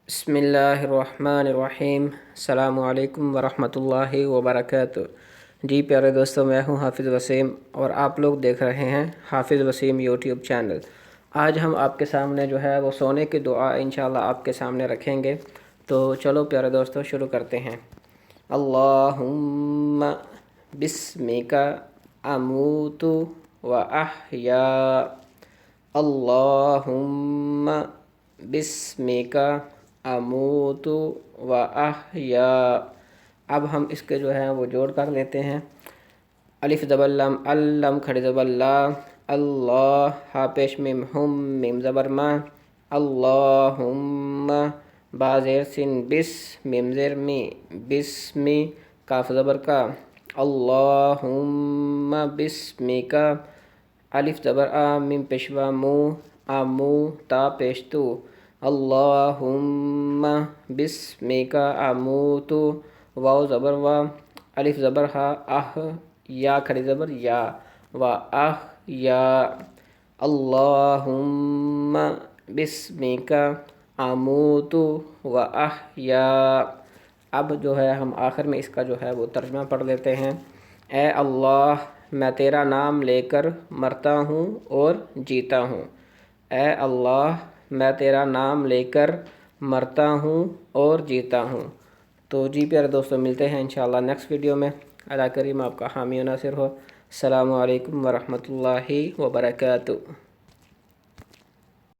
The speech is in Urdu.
بسم اللہ الرحمن الرحیم۔ السلام علیکم ورحمۃ اللہ وبرکاتہ۔ جی پیارے دوستوں، میں ہوں حافظ وسیم اور آپ لوگ دیکھ رہے ہیں حافظ وسیم یوٹیوب چینل۔ آج ہم آپ کے سامنے جو ہے وہ سونے کی دعا انشاءاللہ آپ کے سامنے رکھیں گے۔ تو چلو پیارے دوستوں شروع کرتے ہیں۔ اللہم بسمک اموت و احیا، اللہم بسمک اموت و احیا۔ اب ہم اس کے جو ہے وہ جوڑ کر لیتے ہیں۔ الف زبر لام، اللم کھڑی زبر لا، اللہ ہا پیش میم ہم میم زبر ما، اللہم با زیر سین بس میم زیر می بسمی کاف زبر کا، اللہم بسمک الف زبر آ میم پیشوا مو آمو تا پیش تو، اللہم بسمک اموت واو زبر وا الف زبر ہا اہ یا کھڑی زبر یا و اہ یا، اللہم بسمک اموت و احیا۔ اب جو ہے ہم آخر میں اس کا جو ہے وہ ترجمہ پڑھ لیتے ہیں۔ اے اللہ، میں تیرا نام لے کر مرتا ہوں اور جیتا ہوں۔ اے اللہ، میں تیرا نام لے کر مرتا ہوں اور جیتا ہوں۔ تو جی پیارے دوستوں، ملتے ہیں انشاءاللہ نیکسٹ ویڈیو میں۔ اللہ کریم آپ کا حامی و ناصر ہو۔ السلام علیکم ورحمۃ اللہ وبرکاتہ۔